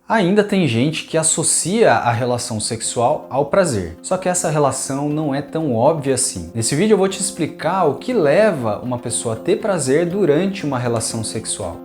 Ainda tem gente que associa a relação sexual ao prazer, só que essa relação não é tão óbvia assim. Nesse vídeo eu vou te explicar o que leva uma pessoa a ter prazer durante uma relação sexual.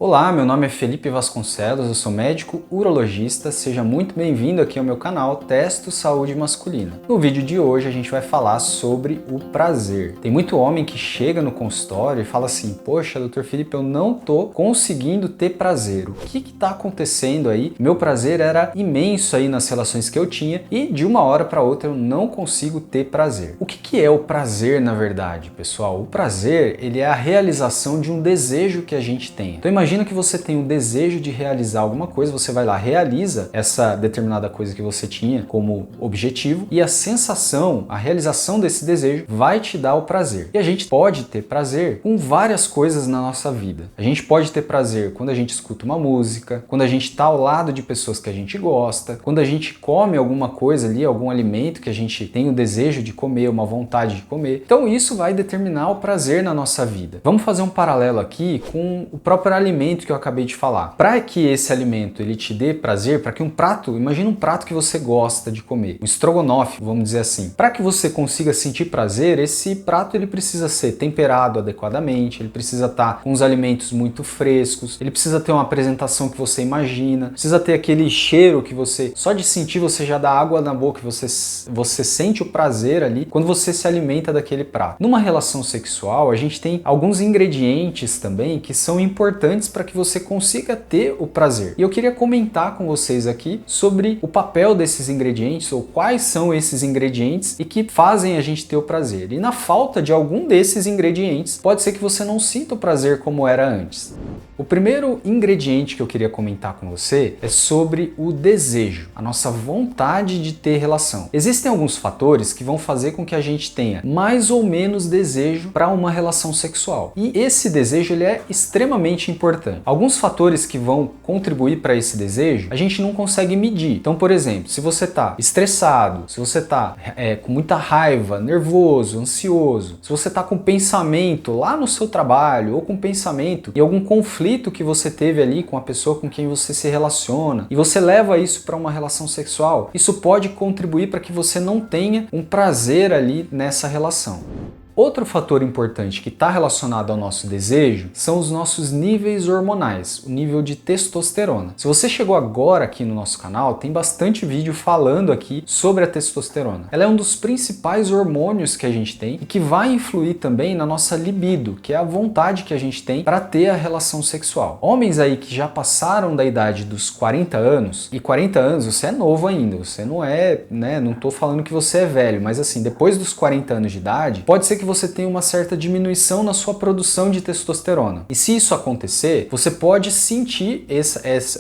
Olá, meu nome é Felipe Vasconcelos, eu sou médico urologista, seja muito bem-vindo aqui ao meu canal Testo Saúde Masculina. No vídeo de hoje a gente vai falar sobre o prazer. Tem muito homem que chega no consultório e fala assim: poxa, doutor Felipe, eu não tô conseguindo ter prazer. O que tá acontecendo aí? Meu prazer era imenso aí nas relações que eu tinha e de uma hora para outra eu não consigo ter prazer. O que é o prazer na verdade, pessoal? O prazer, ele é a realização de um desejo que a gente tem. Então imagina que você tem um desejo de realizar alguma coisa, você vai lá, realiza essa determinada coisa que você tinha como objetivo e a sensação, a realização desse desejo vai te dar o prazer. E a gente pode ter prazer com várias coisas na nossa vida. A gente pode ter prazer quando a gente escuta uma música, quando a gente está ao lado de pessoas que a gente gosta, quando a gente come alguma coisa ali, algum alimento que a gente tem o desejo de comer, uma vontade de comer. Então isso vai determinar o prazer na nossa vida. Vamos fazer um paralelo aqui com o próprio alimento que eu acabei de falar. Para que esse alimento ele te dê prazer, para que um prato, imagina um prato que você gosta de comer, um estrogonofe, vamos dizer assim. Para que você consiga sentir prazer, esse prato ele precisa ser temperado adequadamente, ele precisa estar com os alimentos muito frescos, ele precisa ter uma apresentação que você imagina, precisa ter aquele cheiro que você, só de sentir você já dá água na boca, você sente o prazer ali quando você se alimenta daquele prato. Numa relação sexual, a gente tem alguns ingredientes também que são importantes para que você consiga ter o prazer. E eu queria comentar com vocês aqui sobre o papel desses ingredientes ou quais são esses ingredientes e que fazem a gente ter o prazer. E na falta de algum desses ingredientes, pode ser que você não sinta o prazer como era antes. O primeiro ingrediente que eu queria comentar com você é sobre o desejo, a nossa vontade de ter relação. Existem alguns fatores que vão fazer com que a gente tenha mais ou menos desejo para uma relação sexual. E esse desejo ele é extremamente importante. Alguns fatores que vão contribuir para esse desejo, a gente não consegue medir. Então, por exemplo, se você está estressado, se você está com muita raiva, nervoso, ansioso, se você está com pensamento lá no seu trabalho ou com pensamento em algum conflito que você teve ali com a pessoa com quem você se relaciona e você leva isso para uma relação sexual, isso pode contribuir para que você não tenha um prazer ali nessa relação. Outro fator importante que está relacionado ao nosso desejo são os nossos níveis hormonais, o nível de testosterona. Se você chegou agora aqui no nosso canal, tem bastante vídeo falando aqui sobre a testosterona. Ela é um dos principais hormônios que a gente tem e que vai influir também na nossa libido, que é a vontade que a gente tem para ter a relação sexual. Homens aí que já passaram da idade dos 40 anos, e 40 anos você é novo ainda, você não é, né, não tô falando que você é velho, mas assim, depois dos 40 anos de idade, pode ser que você tenha uma certa diminuição na sua produção de testosterona. E se isso acontecer, você pode sentir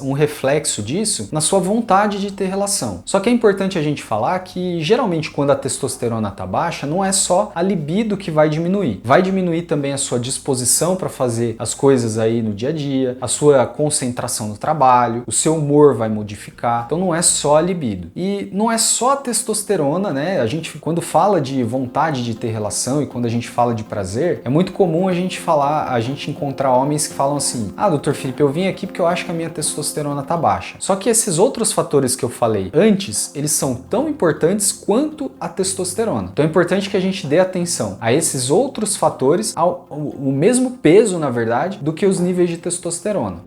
um reflexo disso na sua vontade de ter relação. Só que é importante a gente falar que geralmente quando a testosterona está baixa, não é só a libido que vai diminuir também a sua disposição para fazer as coisas aí no dia a dia, a sua concentração no trabalho, o seu humor vai modificar. Então não é só a libido. E não é só a testosterona, né? A gente quando fala de vontade de ter relação e quando a gente fala de prazer, é muito comum a gente encontrar homens que falam assim: ah, doutor Felipe, eu vim aqui porque eu acho que a minha testosterona tá baixa. Só que esses outros fatores que eu falei antes, eles são tão importantes quanto a testosterona. Então é importante que a gente dê atenção a esses outros fatores, o mesmo peso, na verdade, do que os níveis de testosterona.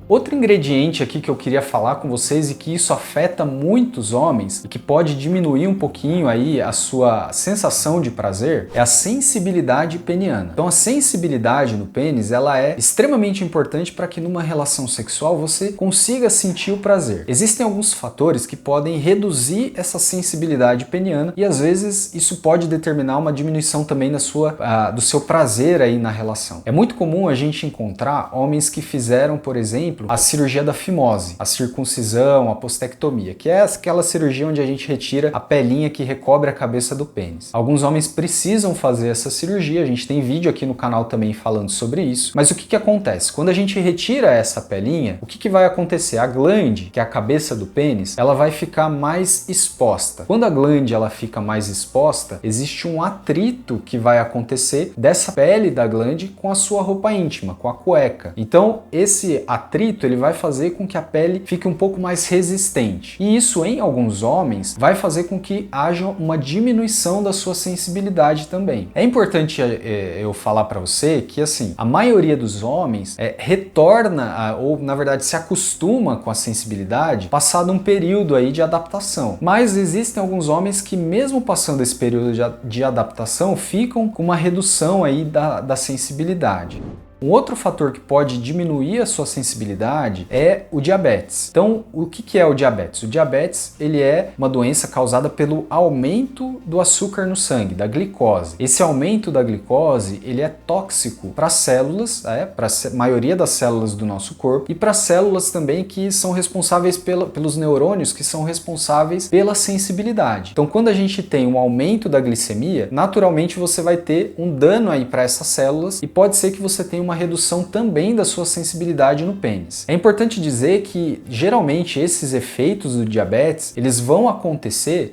Outro ingrediente aqui que eu queria falar com vocês e que isso afeta muitos homens e que pode diminuir um pouquinho aí a sua sensação de prazer é a sensibilidade peniana. Então a sensibilidade no pênis, ela é extremamente importante para que numa relação sexual você consiga sentir o prazer. Existem alguns fatores que podem reduzir essa sensibilidade peniana e às vezes isso pode determinar uma diminuição também do seu prazer aí na relação. É muito comum a gente encontrar homens que fizeram, por exemplo, exemplo, a cirurgia da fimose, a circuncisão, a postectomia, que é aquela cirurgia onde a gente retira a pelinha que recobre a cabeça do pênis. Alguns homens precisam fazer essa cirurgia, a gente tem vídeo aqui no canal também falando sobre isso, mas o que acontece? Quando a gente retira essa pelinha, o que vai acontecer? A glande, que é a cabeça do pênis, ela vai ficar mais exposta. Quando a glande ela fica mais exposta, existe um atrito que vai acontecer dessa pele da glande com a sua roupa íntima, com a cueca. Então, esse atrito ele vai fazer com que a pele fique um pouco mais resistente. E isso, em alguns homens, vai fazer com que haja uma diminuição da sua sensibilidade também. É importante eu falar para você que, assim, a maioria dos homens retorna, ou na verdade se acostuma com a sensibilidade passado um período aí de adaptação. Mas existem alguns homens que, mesmo passando esse período de adaptação, ficam com uma redução aí da sensibilidade. Um outro fator que pode diminuir a sua sensibilidade é o diabetes. Então, o que é o diabetes? O diabetes ele é uma doença causada pelo aumento do açúcar no sangue, da glicose. Esse aumento da glicose ele é tóxico para as células, para a maioria das células do nosso corpo e para células também que são responsáveis pelos neurônios que são responsáveis pela sensibilidade. Então, quando a gente tem um aumento da glicemia, naturalmente você vai ter um dano aí para essas células e pode ser que você tenha uma redução também da sua sensibilidade no pênis. É importante dizer que geralmente esses efeitos do diabetes eles vão acontecer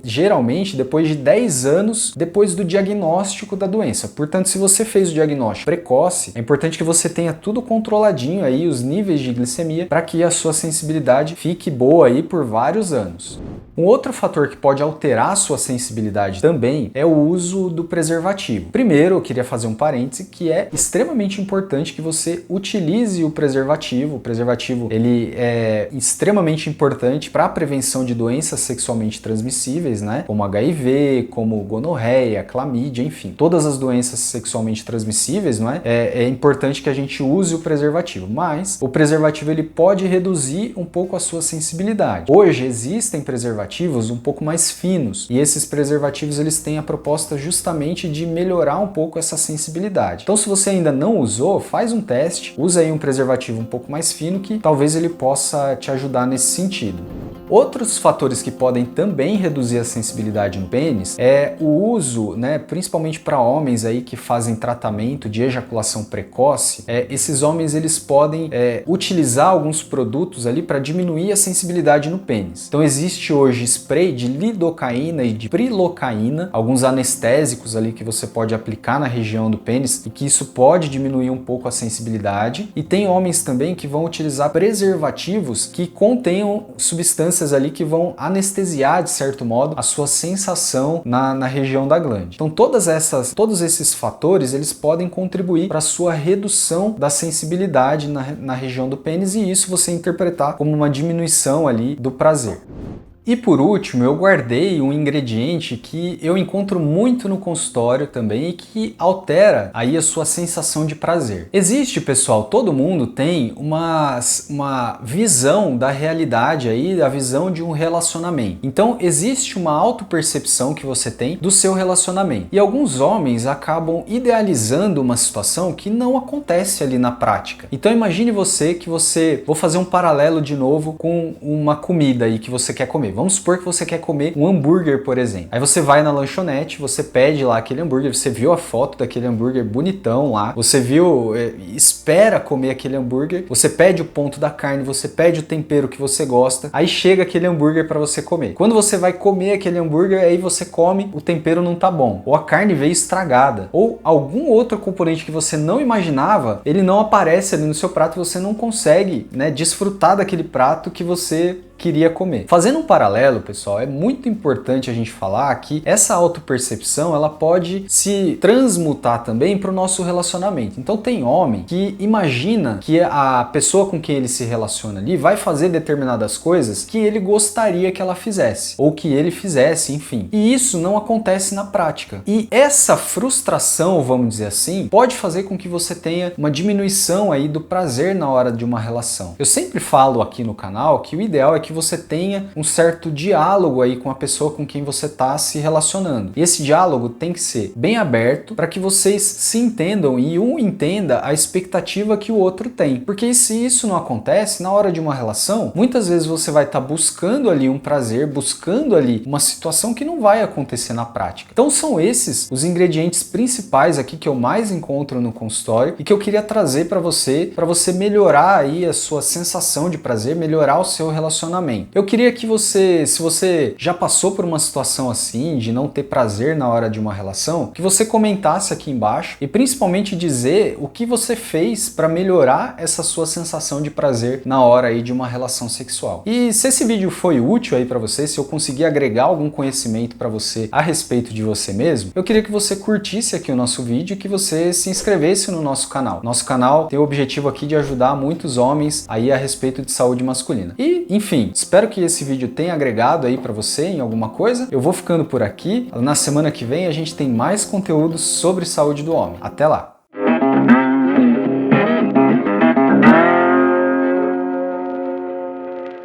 geralmente depois de 10 anos depois do diagnóstico da doença. Portanto, se você fez o diagnóstico precoce, é importante que você tenha tudo controladinho aí, os níveis de glicemia, para que a sua sensibilidade fique boa aí por vários anos. Um outro fator que pode alterar a sua sensibilidade também é o uso do preservativo. Primeiro, eu queria fazer um parêntese que é extremamente importante que você utilize o preservativo. O preservativo ele é extremamente importante para a prevenção de doenças sexualmente transmissíveis, né? Como HIV, como gonorreia, clamídia, enfim. Todas as doenças sexualmente transmissíveis, não é? É importante que a gente use o preservativo, mas o preservativo ele pode reduzir um pouco a sua sensibilidade. Hoje existem preservativos um pouco mais finos e esses preservativos eles têm a proposta justamente de melhorar um pouco essa sensibilidade. Então, se você ainda não usou, faz um teste, usa aí um preservativo um pouco mais fino que talvez ele possa te ajudar nesse sentido. Outros fatores que podem também reduzir a sensibilidade no pênis é o uso, né, principalmente para homens aí que fazem tratamento de ejaculação precoce. Esses homens eles podem utilizar alguns produtos ali para diminuir a sensibilidade no pênis. Então existe hoje spray de lidocaína e de prilocaína, alguns anestésicos ali que você pode aplicar na região do pênis e que isso pode diminuir um pouco a sensibilidade. E tem homens também que vão utilizar preservativos que contenham substâncias ali que vão anestesiar, de certo modo, a sua sensação na região da glande. Então todos esses fatores eles podem contribuir para a sua redução da sensibilidade na região do pênis e isso você interpretar como uma diminuição ali do prazer. E por último, eu guardei um ingrediente que eu encontro muito no consultório também e que altera aí a sua sensação de prazer. Existe, pessoal, todo mundo tem uma visão da realidade aí, a visão de um relacionamento. Então, existe uma autopercepção que você tem do seu relacionamento. E alguns homens acabam idealizando uma situação que não acontece ali na prática. Então, imagine vou fazer um paralelo de novo com uma comida aí que você quer comer. Vamos supor que você quer comer um hambúrguer, por exemplo. Aí você vai na lanchonete, você pede lá aquele hambúrguer, você viu a foto daquele hambúrguer bonitão lá, você espera comer aquele hambúrguer, você pede o ponto da carne, você pede o tempero que você gosta, aí chega aquele hambúrguer para você comer. Quando você vai comer aquele hambúrguer, aí você come, o tempero não tá bom, ou a carne veio estragada, ou algum outro componente que você não imaginava, ele não aparece ali no seu prato e você não consegue, né, desfrutar daquele prato que você queria comer. Fazendo um paralelo, pessoal, é muito importante a gente falar que essa autopercepção ela pode se transmutar também para o nosso relacionamento. Então tem homem que imagina que a pessoa com quem ele se relaciona ali vai fazer determinadas coisas que ele gostaria que ela fizesse, ou que ele fizesse, enfim. E isso não acontece na prática. E essa frustração, vamos dizer assim, pode fazer com que você tenha uma diminuição aí do prazer na hora de uma relação. Eu sempre falo aqui no canal que o ideal é que você tenha um certo diálogo aí com a pessoa com quem você está se relacionando. E esse diálogo tem que ser bem aberto para que vocês se entendam e um entenda a expectativa que o outro tem. Porque se isso não acontece, na hora de uma relação, muitas vezes você vai estar buscando ali um prazer, buscando ali uma situação que não vai acontecer na prática. Então são esses os ingredientes principais aqui que eu mais encontro no consultório e que eu queria trazer para você melhorar aí a sua sensação de prazer, melhorar o seu relacionamento. Eu queria que você, se você já passou por uma situação assim, de não ter prazer na hora de uma relação, que você comentasse aqui embaixo e principalmente dizer o que você fez para melhorar essa sua sensação de prazer na hora aí de uma relação sexual. E se esse vídeo foi útil aí para você, se eu conseguir agregar algum conhecimento para você a respeito de você mesmo, eu queria que você curtisse aqui o nosso vídeo e que você se inscrevesse no nosso canal. Nosso canal tem o objetivo aqui de ajudar muitos homens aí a respeito de saúde masculina. E, enfim, espero que esse vídeo tenha agregado aí para você em alguma coisa. Eu vou ficando por aqui. Na semana que vem a gente tem mais conteúdo sobre saúde do homem. Até lá!